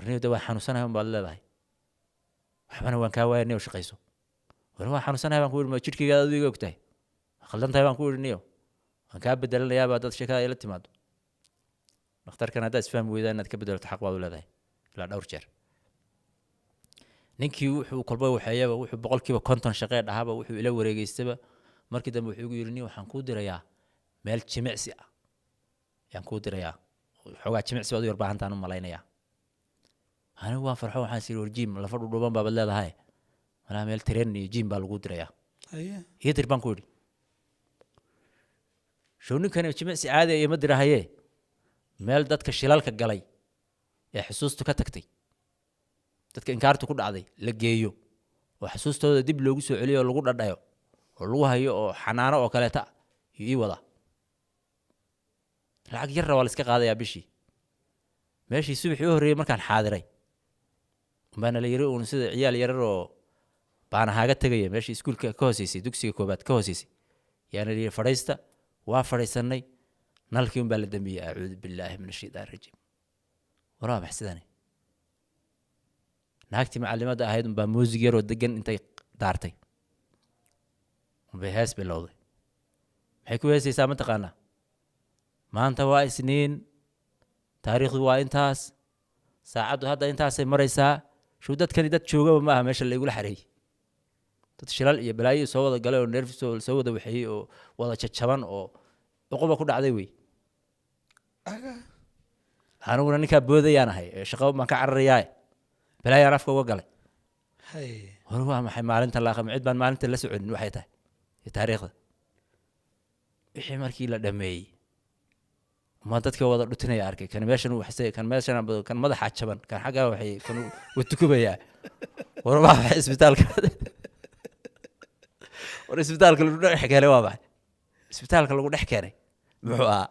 warniyo dawaa xanuunsanahay un baad leedahay waxbana waan kaa waaya niyo shaqayso warni waan xanuunsanahay baan ku yidhi ma jidhkaygaad adiga ogtahay khaldan tahay baan ku yidhi niyo waan kaa bedelanayaabaa dad sheekada ila timaado dhakhtarkan haddaad isfahmi weydaa inaad ka bedelato xaq baad u leedahay ilaa dhowr jeer ninkii wuxuu kolba waxeeyaba wuxuu boqolkiiba 50 shaqee dhahaba wuxuu ila wareegaystaba markii dambe wuxuu igu yidhi niyo waxaan kuu dirayaa meel jimicsi ah yaan kuu dirayaa xoogaa jimicsi baad u yar baahantaan u malaynayaa anigu waan farxo waxaan sii war jiim lafa dhudhuban baabad leedahay malaa meel tareen iyo jiim baa lagu dirayaa iyo dir baan ku yidhi show ninkani jimicsi caadi iyo ma dirahayee meel dadka shilalka galay ee xusuustu ka tagtay dadka inkaartu ku dhacday la geeyo oo xusuustooda dib loogu soo celiyo oo lagu dhadhayo oo lagu hayo oo xanaano oo kaleeta ii wada lacag yar waa la iska qaadayaa bishii meeshii subaxii u horreeyay markaan xaadiray baana la yiri uun sida ciyaal yarar oo baana haaga tagaya meeshii iskuulka ka hooseysay dugsiga koobaad ka hooseysay yaana la fadhiista waa fadhiisanay nalkii un baa la dambiyay acuudu billaahi min ashaytaan rajiim waraa maxsidani naagtii macallimada ahayd un baa muusig yaroo degan intay daartay bay hees bilowday maxay ku heesaysaa ma taqaanaa maanta waa isniin taariikhdu waa intaas saacaddu hadda intaasay maraysaa shuu dadkani dad joogaba ma aha meesha laygula xareeyey dad shilal iyo balaayo soo wada galay oo neerfis soo wada waxeeyey oo wada jajaban oo cuquba ku dhacday wey aniguna ninkaa boodayaan ahay shaqo baan ka cararayaa balaayaan afka uga galay hore waa maxay maalinta laaqam cid baan maalinta la soconin waxay tahay iyo taariikhda wixii markii la dhameeyey ma dadka wada dhutinaya arkay kan meeshan waxay kan meeshan kan madaxa jaban kan xagga waxay kan watukubaya warba isbitaalka war isbitaalka lagu dhex keenay waa maxay isbitaalka lagu dhex keenay muxuu ahaa